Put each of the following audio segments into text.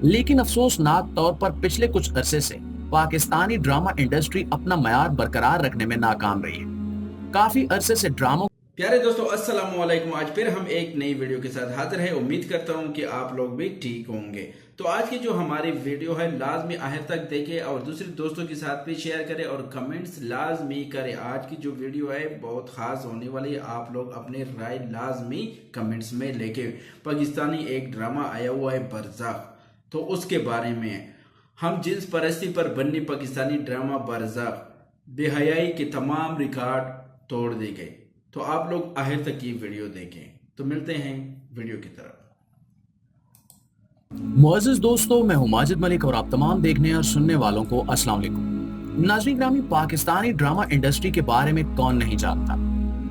लेकिन अफसोसनाक तौर पर पिछले कुछ अरसे से पाकिस्तानी ड्रामा इंडस्ट्री अपना मयार बरकरार रखने में नाकाम रही है। काफी अरसे से ड्रामों प्यारे दोस्तों, अस्सलाम वालेकुम। आज फिर हम एक नई वीडियो के साथ हाजिर हैं। उम्मीद करता हूं कि आप लोग भी ठीक होंगे। तो आज की जो हमारी वीडियो है लाजमी आखिर तक देखें और दूसरे दोस्तों के साथ भी शेयर करें और कमेंट्स लाजमी करें। आज की जो वीडियो है बहुत खास होने वाली है। आप लोग अपने राय लाजमी कमेंट्स में लेके पाकिस्तानी एक ड्रामा आया हुआ है बरज़ख, तो उसके बारे में हम जिन्स परस्ती पर बनने पाकिस्तानी ड्रामा बरज़ख बेहयाई के तमाम रिकॉर्ड तोड़ दे गए। तो आप लोग आखिर तक ये वीडियो देखें। तो मिलते हैं वीडियो की तरफ। मुअज़्ज़िज़ दोस्तों, मैं हूं माजिद मलिक और आप तमाम देखने और सुनने वालों को अस्सलाम वालेकुम। नाज़रीन ग्रामी, पाकिस्तानी ड्रामा इंडस्ट्री के बारे में कौन नहीं जानता।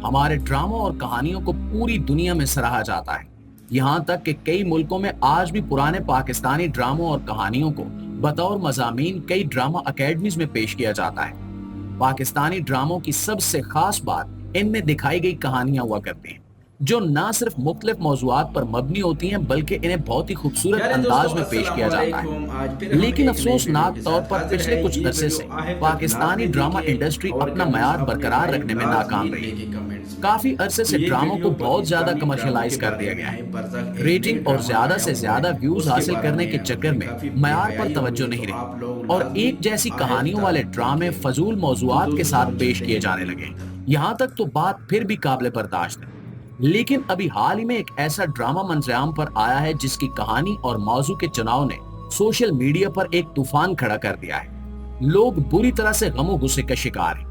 हमारे ड्रामा और कहानियों को पूरी दुनिया में सराहा जाता है। यहाँ तक कि कई मुल्कों में आज भी पुराने पाकिस्तानी ड्रामों और कहानियों को बतौर मज़ामीन कई ड्रामा अकेडमीज में पेश किया जाता है। पाकिस्तानी ड्रामों की सबसे खास बात इनमें दिखाई गई कहानियां हुआ करती हैं, जो ना सिर्फ मुख्तलिफ मौज़ूआत पर मबनी होती हैं बल्कि इन्हें बहुत ही खूबसूरत अंदाज में पेश किया जाता है। लेकिन अफसोसनाक तौर पर पिछले कुछ अरसे से पाकिस्तानी ड्रामा इंडस्ट्री अपना मयार बरकरार रखने में नाकाम रही है। काफी अरसे से ड्रामों को बहुत ज्यादा कमर्शियलाइज कर दिया गया है। रेटिंग और ज्यादा से ज्यादा व्यूज हासिल करने के चक्कर में मयार पर तवज्जो नहीं रही और एक जैसी कहानियों वाले ड्रामे फजूल मौज़ूआत के साथ पेश किए जाने लगे। यहाँ तक तो बात फिर भी काबिल बर्दाश्त है। लेकिन अभी हाल ही में एक ऐसा ड्रामा मंजराम पर आया है जिसकी कहानी और मौजू के चुनाव ने सोशल मीडिया पर एक तूफान खड़ा कर दिया है। लोग बुरी तरह से गमो गुस्से का शिकार हैं।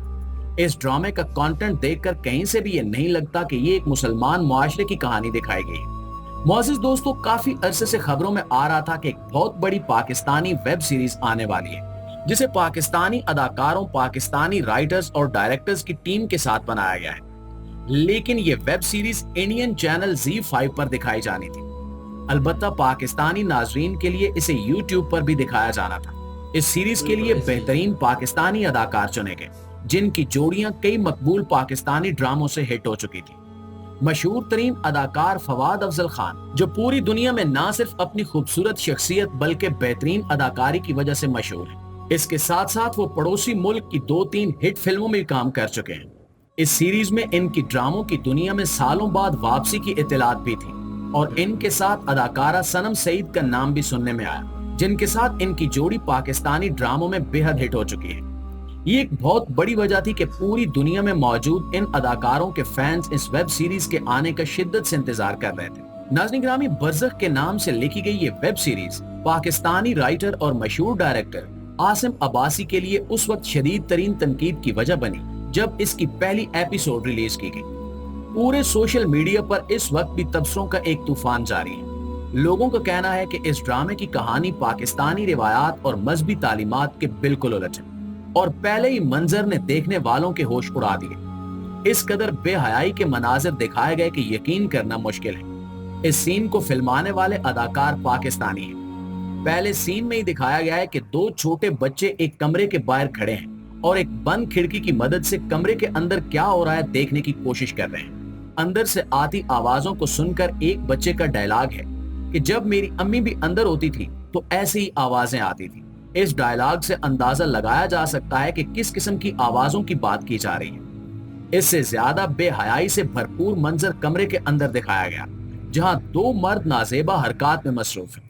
इस ड्रामे का कंटेंट देखकर कहीं से भी ये नहीं लगता कि ये एक मुसलमान मुआशरे की कहानी दिखाई गई है। मुअज़्ज़िज़ दोस्तों, काफी अरसे से खबरों में आ रहा था कि एक बहुत बड़ी पाकिस्तानी वेब सीरीज आने वाली है, जिसे पाकिस्तानी अदाकारों, पाकिस्तानी राइटर्स और डायरेक्टर्स की टीम के साथ बनाया गया है। लेकिन ये web series Indian channel ZEE5 पर दिखाई जानी थी। अलबत्ता पाकिस्तानी नाजरीन के लिए इसे YouTube पर भी दिखाया जाना था। इस सीरीज के लिए बेहतरीन पाकिस्तानी अदाकार चुने गए, जिनकी जोड़ियां कई मकबूल पाकिस्तानी ड्रामों से हिट हो चुकी थी। मशहूर तरीन अदाकार फवाद अफजल खान, जो पूरी दुनिया में ना सिर्फ अपनी खूबसूरत शख्सियत बल्कि बेहतरीन अदाकारी की वजह से मशहूर है। इसके साथ साथ वो पड़ोसी मुल्क की 2-3 हिट फिल्मों में काम कर चुके हैं। इस सीरीज में इनकी ड्रामों की दुनिया में सालों बाद वापसी की इत्तलात भी थी और इनके साथ अदाकारा सनम सईद का नाम भी सुनने में आया, जिनके साथ इनकी जोड़ी पाकिस्तानी ड्रामों में बेहद हिट हो चुकी है। ये एक बहुत बड़ी वजह थी कि पूरी दुनिया में मौजूद इन अदाकारों के फैंस इस वेब सीरीज के आने का शिद्दत से इंतजार कर रहे थे। नाज़रीन ग्रामी, बरज़ख के नाम से लिखी गई ये वेब सीरीज पाकिस्तानी राइटर और मशहूर डायरेक्टर आसिम अब्बासी के लिए उस वक्त शदीद तरीन तनकीद की वजह बनी जब इसकी पहली एपिसोड रिलीज की गई। पूरे सोशल मीडिया पर इस वक्त भी तबसरों का एक तूफान जारी है। लोगों का कहना है कि इस ड्रामे की कहानी पाकिस्तानी रिवायात और मजहबी तालीमात के बिल्कुल उलट है और पहले ही मंजर ने देखने वालों के होश उड़ा दिए। इस कदर बेहयाई के मनाजिर दिखाए गए कि यकीन करना मुश्किल है। इस सीन को फिल्माने वाले अदाकार पाकिस्तानी हैं। पहले सीन में ही दिखाया गया है कि 2 छोटे बच्चे एक कमरे के बाहर खड़े हैं और एक बंद खिड़की की मदद से कमरे के अंदर क्या हो रहा है देखने की कोशिश कर रहे हैं। अंदर से आती आवाजों को सुनकर एक बच्चे का डायलॉग है कि जब मेरी अम्मी भी अंदर होती थी तो ऐसी ही आवाजें आती थी। इस डायलॉग से अंदाजा लगाया जा सकता है कि किस किस्म की आवाजों की बात की जा रही है। इससे ज्यादा बेहयाई से भरपूर मंजर कमरे के अंदर दिखाया गया, जहां 2 मर्द नाजेबा हरकत में मसरूफ हैं।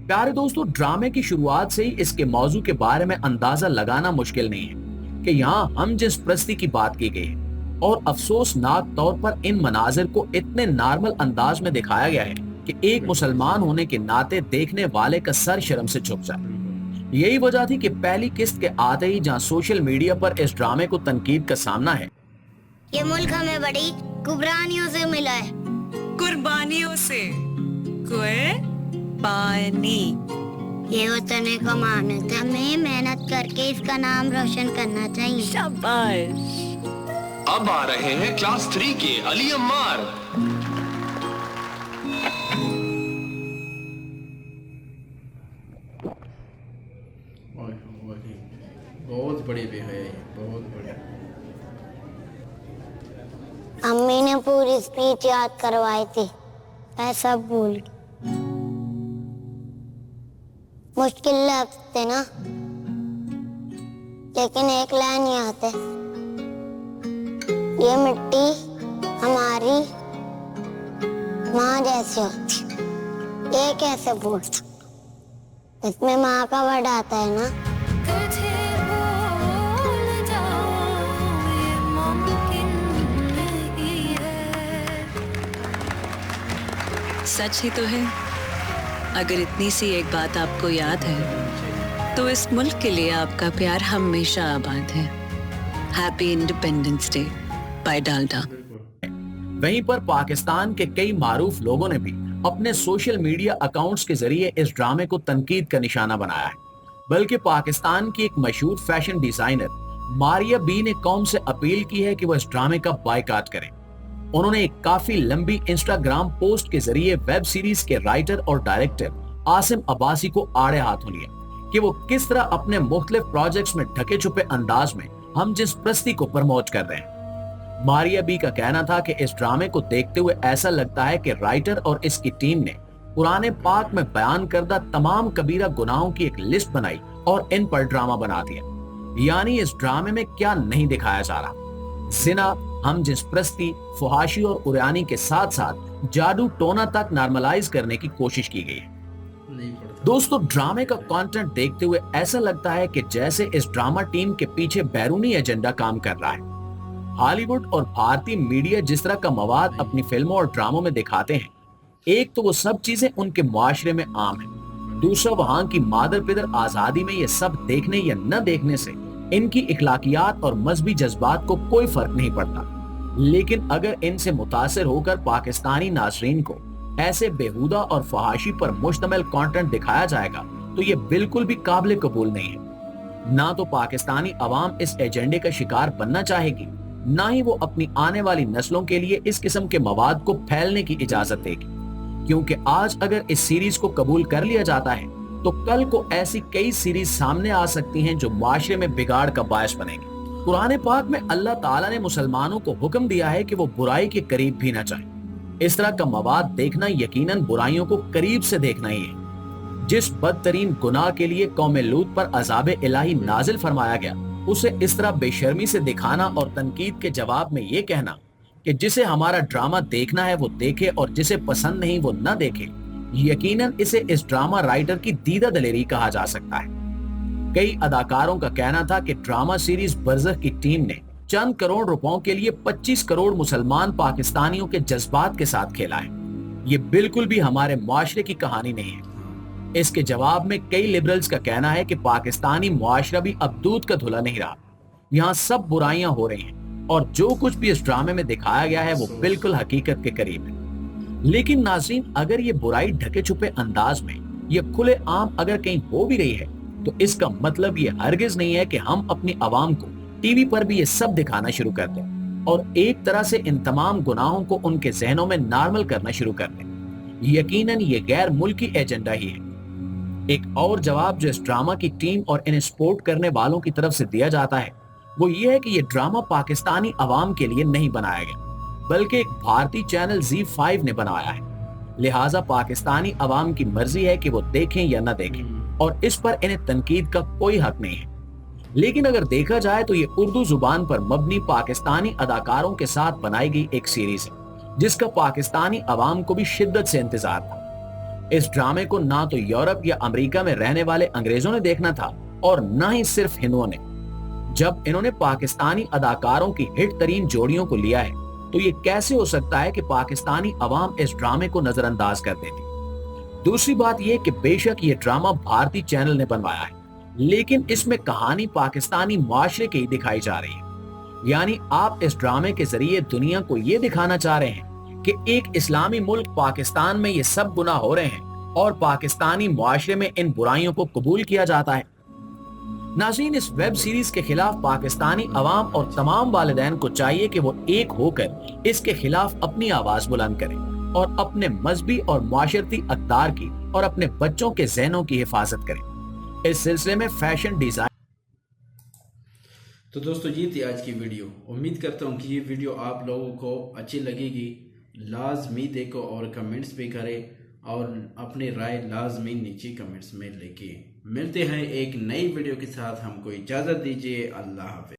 प्यारे दोस्तों, ड्रामे की शुरुआत से ही इसके मौजू के बारे में अंदाजा लगाना मुश्किल नहीं है कि यहाँ हम जिस प्रस्ती की बात की गई है और अफसोसनाक तौर पर इन मनाजिर को इतने नॉर्मल अंदाज में दिखाया गया है कि एक मुसलमान होने के नाते देखने वाले का सर शर्म से झुक जाए। यही वजह थी कि पहली किस्त के आते ही जहाँ सोशल मीडिया पर इस ड्रामे को तनकीद का सामना है। ये मुल्क हमें बड़ी कुर्बानियों से मिला है। कुर्बानियों से कुर्बानी, ये वतन एक अमानत है, हमें मेहनत करके इसका नाम रोशन करना चाहिए। शाबाश। अब आ रहे हैं क्लास 3 के अली अम्मार। बहुत बड़ी बेहयाई, बहुत बड़ी। अम्मी ने पूरी स्पीच याद करवाई थी, मैं सब भूल गई। मुश्किल लगते ना, लेकिन एक लाइन याद है, ये मिट्टी हमारी माँ जैसी होती, ये कैसे भूल सकते, इसमें माँ का वर्ड आता है ना। सच ही तो है। अगर इतनी सी एक बात आपको याद है तो इस मुल्क के लिए आपका प्यार हमेशा आबाद है। Happy independence day by Dalda. वहीं पर पाकिस्तान के कई मारूफ लोगों ने भी अपने सोशल मीडिया अकाउंट्स के जरिए इस ड्रामे को तनकीद का निशाना बनाया है। बल्कि पाकिस्तान की एक मशहूर फैशन डिजाइनर मारिया बी ने कौम से अपील की है कि वह इस ड्रामे का बायकाट करें। उन्होंने एक काफी लंबी इंस्टाग्राम पोस्ट के जरिए वेब सीरीज के राइटर और डायरेक्टर आसिम अब्बासी को आड़े हाथों लिया कि वो किस तरह अपने मुख्तलिफ प्रोजेक्ट्स में ढके छुपे अंदाज में हम जिस प्रस्ती को प्रमोट कर रहे हैं। मारिया बी का कहना था कि इस ड्रामे को देखते हुए ऐसा लगता है कि राइटर और इसकी टीम ने पुराने पाक में बयान करदा तमाम कबीरा गुनाहों की एक लिस्ट बनाई और इन पर ड्रामा बना दिया। यानी इस ड्रामे में क्या नहीं दिखाया जा रहा, जिना, हम जिस प्रस्ती, फुहाशी और उरियानी के साथ साथ जादू टोना तक नॉर्मलाइज करने की कोशिश की गई है। दोस्तों, ड्रामे का कंटेंट देखते हुए ऐसा लगता है कि जैसे इस ड्रामा टीम के पीछे बैरूनी एजेंडा काम कर रहा है। हॉलीवुड और भारतीय मीडिया जिस तरह का मवाद अपनी फिल्मों और ड्रामों में दिखाते हैं, एक तो वो सब चीजें उनके मुआशरे में आम है, दूसरा वहां की मादर पिदर आजादी में ये सब देखने या न देखने से इनकी इखलाकियात और मजहबी जज्बात को कोई फर्क नहीं पड़ता। लेकिन अगर इनसे मुतासिर होकर पाकिस्तानी नाज़रीन को ऐसे बेहुदा और फहाशी पर मुश्तमिल कंटेंट दिखाया जाएगा तो ये बिल्कुल भी काबिल कबूल नहीं है। ना तो पाकिस्तानी अवाम इस एजेंडे का शिकार बनना चाहेगी, ना ही वो अपनी आने वाली नस्लों के लिए इस किस्म के मवाद को फैलने की इजाजत देगी। क्योंकि आज अगर इस सीरीज को कबूल कर लिया जाता है तो कल को ऐसी कई सीरीज सामने आ सकती हैं जो माशरे में बिगाड़ का बायस बनेंगी। कुरान पाक में अल्लाह ताला ने मुसलमानों को हुक्म दिया है कि वो बुराई के करीब भी ना जाएं। इस तरह का मवाद देखना यकीनन बुराइयों को करीब से देखना ही है। जिस बदतरीन गुनाह के लिए कौम लूत पर अजाब इलाही नाजिल फरमाया गया, उसे इस तरह बेशर्मी से दिखाना और तनकीद के जवाब में ये कहना कि जिसे हमारा ड्रामा देखना है वो देखे और जिसे पसंद नहीं वो न देखे, यकीनन इसे इस ड्रामा राइटर की दीदा दलेरी कहा जा सकता है। कई अदाकारों का कहना था कि ड्रामा सीरीज बरज़ख की टीम ने चंद करोड़ रुपयों के लिए 25 करोड़ मुसलमान पाकिस्तानियों के जज्बात के साथ खेला है। ये बिल्कुल भी हमारे मुआशरे की कहानी नहीं है। इसके जवाब में कई लिबरल्स का कहना है कि पाकिस्तानी मुआशरा भी अब दूध का धुला नहीं रहा, यहाँ सब बुराइयां हो रही हैं और जो कुछ भी इस ड्रामे में दिखाया गया है वो बिल्कुल हकीकत के करीब है। लेकिन नाज़रीन, अगर ये बुराई ढके छुपे अंदाज में ये खुले आम अगर कहीं हो भी रही है तो इसका मतलब ये हरगिज नहीं है कि हम अपनी आवाम को टीवी पर भी ये सब दिखाना शुरू कर दें और एक तरह से इन तमाम गुनाहों को उनके जहनों में नॉर्मल करना शुरू कर दें। यकीनन ये गैर मुल्की एजेंडा ही है। एक और जवाब जो इस ड्रामा की टीम और इन्हें सपोर्ट करने वालों की तरफ से दिया जाता है वो ये है कि ये ड्रामा पाकिस्तानी अवाम के लिए नहीं बनाया गया, बल्कि एक भारतीय चैनल Z5 ने बनाया है। लिहाजा पाकिस्तानी अवाम की मर्जी है कि वो देखें या न देखें और इस पर इन्हें तनकीद का कोई हक नहीं है। लेकिन अगर देखा जाए तो ये उर्दू जुबान पर मबनी पाकिस्तानी अदाकारों के साथ बनाई गई एक सीरीज है जिसका पाकिस्तानी अवाम को भी शिद्दत से इंतजार था। इस ड्रामे को ना तो यूरोप या अमेरिका में रहने वाले अंग्रेजों ने देखना था और ना ही सिर्फ हिंदुओं ने। जब इन्होंने पाकिस्तानी अदाकारों की हिट तरीन जोड़ियों को लिया है तो ये कैसे हो सकता है कि पाकिस्तानी अवाम इस ड्रामे को नजरअंदाज कर देती। दूसरी बात यह कि बेशक ये ड्रामा भारतीय चैनल ने बनवाया है, लेकिन इसमें कहानी पाकिस्तानी मुआशरे की दिखाई जा रही है। यानी आप इस ड्रामे के जरिए दुनिया को ये दिखाना चाह रहे हैं कि एक इस्लामी मुल्क पाकिस्तान में ये सब गुनाह हो रहे हैं और पाकिस्तानी मुआशरे में इन बुराइयों को कबूल किया जाता है। नाज़रीन, इस वेब सीरीज के खिलाफ पाकिस्तानी अवाम और तमाम वालिदैन को चाहिए कि वो एक होकर इसके खिलाफ अपनी आवाज बुलंद करें और अपने मजहबी और मुआशरती अक़दार की और अपने बच्चों के ज़हनों की हिफाजत करें। इस सिलसिले में फैशन डिजाइन। तो दोस्तों, ये थी आज की वीडियो। उम्मीद करता हूँ कि ये वीडियो आप लोगों को अच्छी लगेगी। लाजमी देखो और कमेंट्स भी करें اور اپنی رائے لازمی نیچے کمنٹس میں لکھیں۔ ملتے ہیں ایک نئی ویڈیو کے ساتھ، ہم کو اجازت دیجیے، اللہ حافظ۔